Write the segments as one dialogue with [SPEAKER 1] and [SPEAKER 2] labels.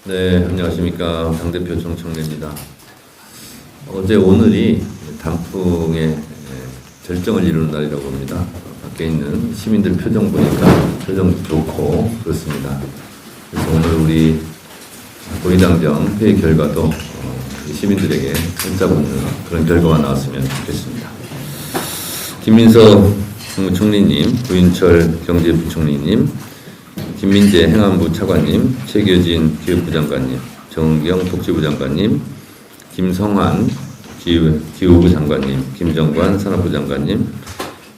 [SPEAKER 1] 네, 안녕하십니까. 당대표 정청래입니다. 어제 오늘이 단풍의 절정을 이루는 날이라고 봅니다. 밖에 있는 시민들 표정 보니까 표정 좋고 그렇습니다. 그래서 오늘 우리 고위당정 회의 결과도 시민들에게 문자 붙는 그런 결과가 나왔으면 좋겠습니다. 김민석 국무총리님, 구인철 경제부총리님, 김민재 행안부 차관님, 최교진 기획부 장관님, 정경 복지부 장관님, 김성환 기후부 장관님, 김정관 산업부 장관님,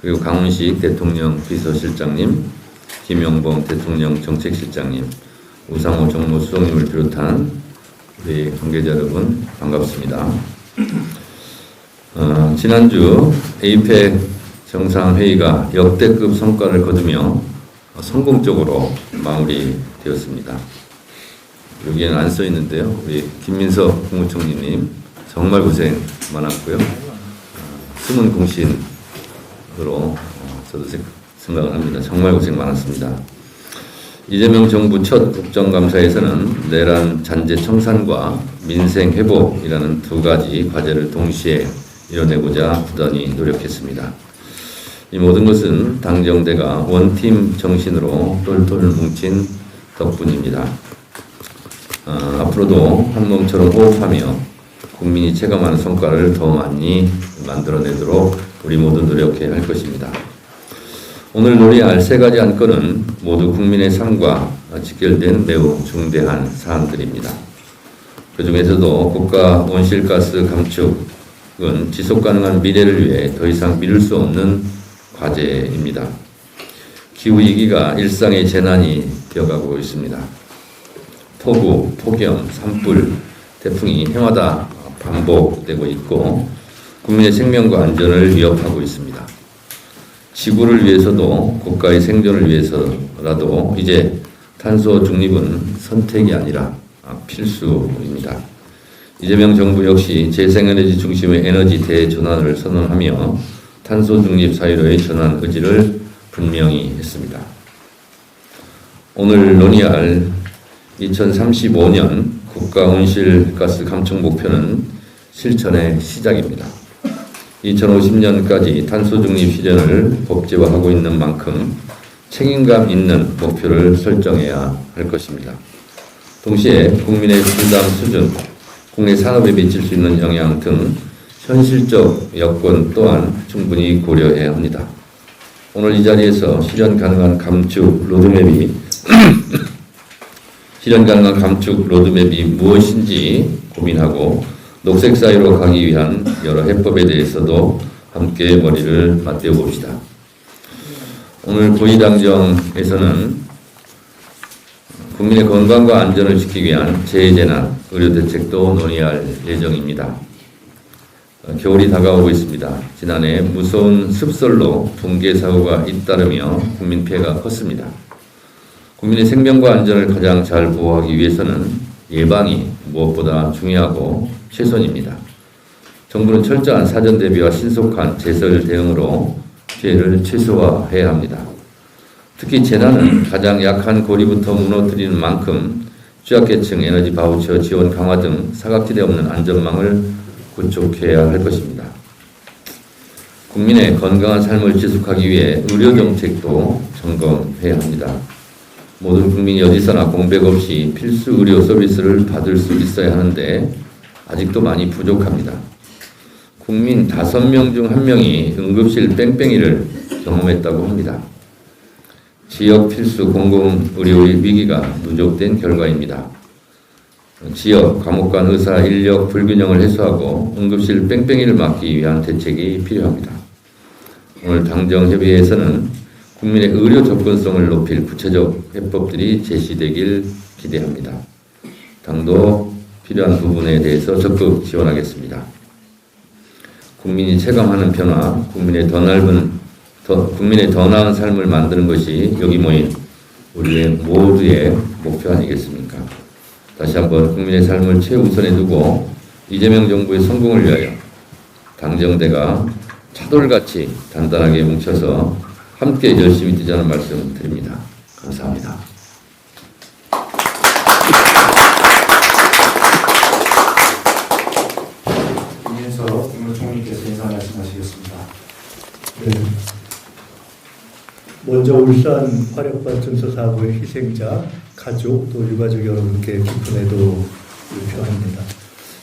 [SPEAKER 1] 그리고 강훈식 대통령 비서실장님, 김용범 대통령 정책실장님, 우상호 정무수석님을 비롯한 우리 관계자 여러분 반갑습니다. 지난주 APEC 정상회의가 역대급 성과를 거두며 성공적으로 마무리되었습니다. 여기에는 안 써 있는데요. 우리 김민석 국무총리님 정말 고생 많았고요. 숨은 공신으로 저도 생각을 합니다. 정말 고생 많았습니다. 이재명 정부 첫 국정감사에서는 내란 잔재 청산과 민생 회복이라는 두 가지 과제를 동시에 이뤄내고자 부단히 노력했습니다. 이 모든 것은 당정대가 원팀 정신으로 똘똘 뭉친 덕분입니다. 앞으로도 한 몸처럼 호흡하며 국민이 체감하는 성과를 더 많이 만들어내도록 우리 모두 노력해야 할 것입니다. 오늘 논의할 세 가지 안건은 모두 국민의 삶과 직결된 매우 중대한 사안들입니다. 그 중에서도 국가 온실가스 감축은 지속가능한 미래를 위해 더 이상 미룰 수 없는 과제입니다. 기후위기가 일상의 재난이 되어가고 있습니다. 폭우, 폭염, 산불, 태풍이 해마다 반복되고 있고 국민의 생명과 안전을 위협하고 있습니다. 지구를 위해서도 국가의 생존을 위해서라도 이제 탄소 중립은 선택이 아니라 필수입니다. 이재명 정부 역시 재생에너지 중심의 에너지 대전환을 선언하며 탄소 중립 사회로의 전환 의지를 분명히 했습니다. 오늘 논의할 2035년 국가 온실가스 감축 목표는 실천의 시작입니다. 2050년까지 탄소 중립 실현을 법제화하고 있는 만큼 책임감 있는 목표를 설정해야 할 것입니다. 동시에 국민의 부담 수준, 국내 산업에 미칠 수 있는 영향 등 현실적 여건 또한 충분히 고려해야 합니다. 오늘 이 자리에서 실현 가능한 감축 로드맵이 무엇인지 고민하고 녹색 사회로 가기 위한 여러 해법에 대해서도 함께 머리를 맞대어 봅시다. 오늘 고위당정에서는 국민의 건강과 안전을 지키기 위한 재해재난 의료대책도 논의할 예정입니다. 겨울이 다가오고 있습니다. 지난해 무서운 습설로 붕괴 사고가 잇따르며 국민 피해가 컸습니다. 국민의 생명과 안전을 가장 잘 보호하기 위해서는 예방이 무엇보다 중요하고 최선입니다. 정부는 철저한 사전 대비와 신속한 제설 대응으로 피해를 최소화해야 합니다. 특히 재난은 가장 약한 고리부터 무너뜨리는 만큼 취약계층 에너지 바우처 지원 강화 등 사각지대 없는 안전망을 구축해야 할 것입니다. 국민의 건강한 삶을 지속하기 위해 의료 정책도 점검해야 합니다. 모든 국민이 어디서나 공백 없이 필수 의료 서비스를 받을 수 있어야 하는데 아직도 많이 부족합니다. 국민 5명 중 1명이 응급실 뺑뺑이를 경험했다고 합니다. 지역 필수 공공의료의 위기가 누적된 결과입니다. 지역, 과목 간 의사 인력 불균형을 해소하고 응급실 뺑뺑이를 막기 위한 대책이 필요합니다. 오늘 당정협의회에서는 국민의 의료 접근성을 높일 구체적 해법들이 제시되길 기대합니다. 당도 필요한 부분에 대해서 적극 지원하겠습니다. 국민이 체감하는 변화, 국민의 더 나은 삶을 만드는 것이 여기 모인 우리의 모두의 목표 아니겠습니까? 다시 한번 국민의 삶을 최우선에 두고 이재명 정부의 성공을 위하여 당정대가 차돌같이 단단하게 뭉쳐서 함께 열심히 뛰자는 말씀 드립니다. 감사합니다.
[SPEAKER 2] 울산 화력발전소 사고의 희생자, 가족, 또 유가족 여러분께 깊은 애도를 표합니다.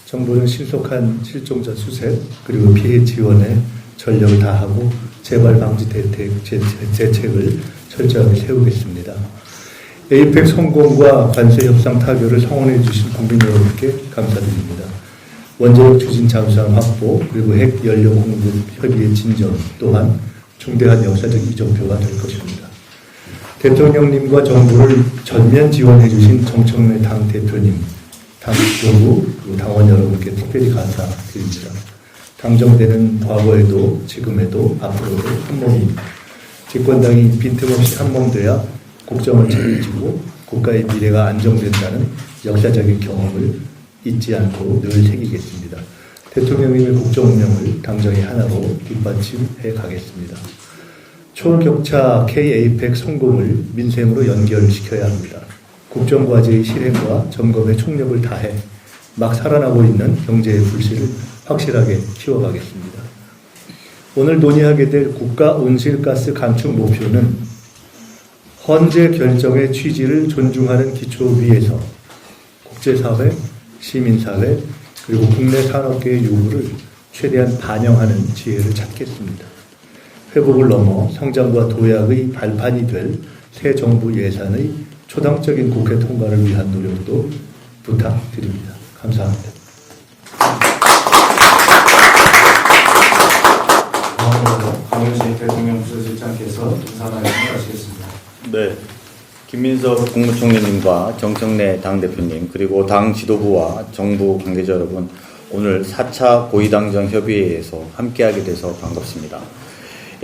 [SPEAKER 2] 정부는 신속한 실종자 수색 그리고 피해 지원에 전력을 다하고 재발 방지 대책을 철저하게 세우겠습니다. 에이펙 성공과 관세 협상 타결을 성원해 주신 국민 여러분께 감사드립니다. 원자력 추진 잠수함 확보 그리고 핵 연료 공급 협의의 진전 또한 중대한 역사적 이정표가 될 것입니다. 대통령님과 정부를 전면 지원해 주신 정청래 당 대표님, 당 지도부 그리고 당원 여러분께 특별히 감사드립니다. 당정되는 과거에도 지금에도 앞으로도 한몸이 집권당이 빈틈없이 한몸돼야 국정을 책임지고 국가의 미래가 안정된다는 역사적인 경험을 잊지 않고 늘 새기겠습니다. 대통령님의 국정 운영을 당정의 하나로 뒷받침해 가겠습니다. 초격차 K-APEC 성공을 민생으로 연결시켜야 합니다. 국정과제의 실행과 점검에 총력을 다해 막 살아나고 있는 경제의 불씨를 확실하게 키워가겠습니다. 오늘 논의하게 될 국가 온실가스 감축 목표는 헌재 결정의 취지를 존중하는 기초 위에서 국제사회, 시민사회, 그리고 국내 산업계의 요구를 최대한 반영하는 지혜를 찾겠습니다. 회복을 넘어 성장과 도약의 발판이 될 새 정부 예산의 초당적인 국회 통과를 위한 노력도 부탁드립니다. 감사합니다.
[SPEAKER 3] 다음으로 강효신 대통령 비서실장께서 인사 말씀을 하시겠습니다.
[SPEAKER 4] 네, 김민석 국무총리님과 정청래 당대표님 그리고 당 지도부와 정부 관계자 여러분, 오늘 4차 고위당정 협의회에서 함께하게 돼서 반갑습니다.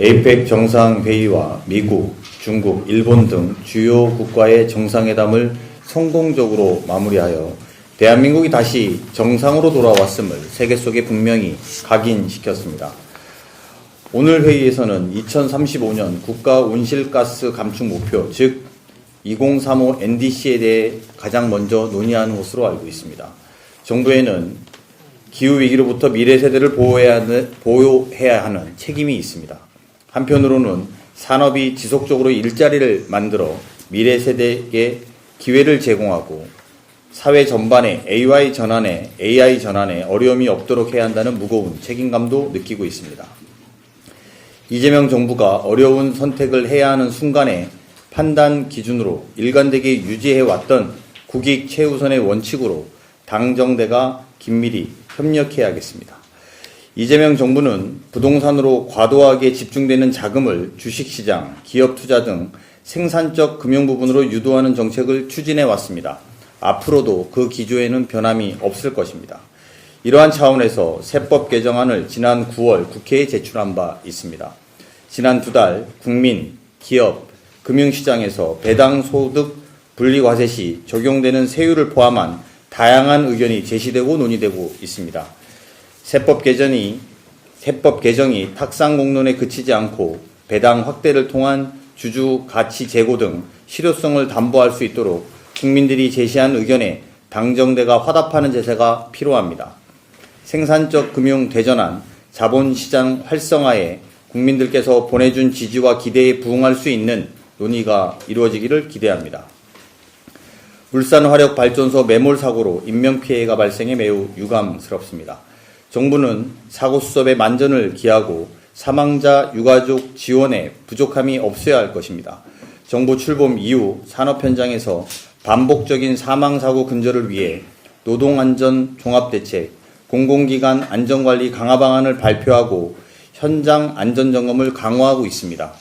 [SPEAKER 4] 에이펙 정상회의와 미국, 중국, 일본 등 주요 국가의 정상회담을 성공적으로 마무리하여 대한민국이 다시 정상으로 돌아왔음을 세계 속에 분명히 각인시켰습니다. 오늘 회의에서는 2035년 국가 온실가스 감축 목표, 즉 2035 NDC에 대해 가장 먼저 논의하는 것으로 알고 있습니다. 정부에는 기후위기로부터 미래 세대를 보호해야 하는 책임이 있습니다. 한편으로는 산업이 지속적으로 일자리를 만들어 미래 세대에게 기회를 제공하고 사회 전반에 AI 전환에 어려움이 없도록 해야 한다는 무거운 책임감도 느끼고 있습니다. 이재명 정부가 어려운 선택을 해야 하는 순간에 판단 기준으로 일관되게 유지해왔던 국익 최우선의 원칙으로 당정대가 긴밀히 협력해야겠습니다. 이재명 정부는 부동산으로 과도하게 집중되는 자금을 주식시장, 기업 투자 등 생산적 금융 부분으로 유도하는 정책을 추진해 왔습니다. 앞으로도 그 기조에는 변함이 없을 것입니다. 이러한 차원에서 세법 개정안을 지난 9월 국회에 제출한 바 있습니다. 지난 2달 국민, 기업, 금융시장에서 배당 소득 분리과세 시 적용되는 세율을 포함한 다양한 의견이 제시되고 논의되고 있습니다. 세법 개정이 탁상 공론에 그치지 않고 배당 확대를 통한 주주 가치 제고 등 실효성을 담보할 수 있도록 국민들이 제시한 의견에 당정대가 화답하는 제세가 필요합니다. 생산적 금융 대전환, 자본시장 활성화에 국민들께서 보내준 지지와 기대에 부응할 수 있는 논의가 이루어지기를 기대합니다. 울산화력발전소 매몰 사고로 인명피해가 발생해 매우 유감스럽습니다. 정부는 사고 수습에 만전을 기하고 사망자 유가족 지원에 부족함이 없어야 할 것입니다. 정부 출범 이후 산업 현장에서 반복적인 사망사고 근절을 위해 노동안전 종합대책, 공공기관 안전관리 강화 방안을 발표하고 현장 안전점검을 강화하고 있습니다.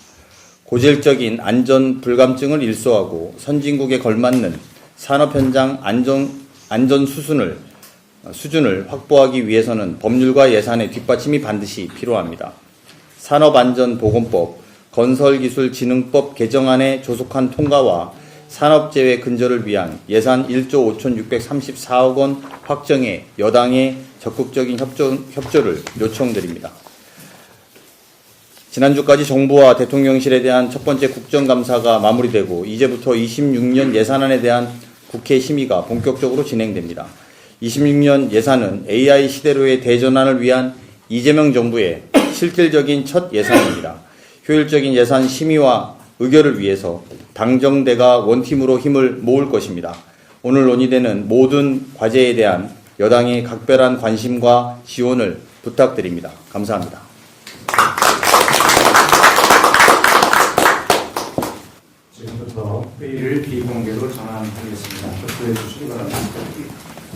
[SPEAKER 4] 고질적인 안전 불감증을 일소하고 선진국에 걸맞는 산업 현장 안전 수준을 확보하기 위해서는 법률과 예산의 뒷받침이 반드시 필요합니다. 산업안전보건법, 건설기술진흥법 개정안의 조속한 통과와 산업재해 근절을 위한 예산 1조 5,634억 원 확정에 여당의 적극적인 협조를 요청드립니다. 지난주까지 정부와 대통령실에 대한 첫 번째 국정감사가 마무리되고 이제부터 26년 예산안에 대한 국회 심의가 본격적으로 진행됩니다. 26년 예산은 AI 시대로의 대전환을 위한 이재명 정부의 실질적인 첫 예산입니다. 효율적인 예산 심의와 의결을 위해서 당정대가 원팀으로 힘을 모을 것입니다. 오늘 논의되는 모든 과제에 대한 여당의 각별한 관심과 지원을 부탁드립니다. 감사합니다.
[SPEAKER 3] 지금부터 회의를 비공개로 전환하겠습니다. 협조해 주시기 바랍니다.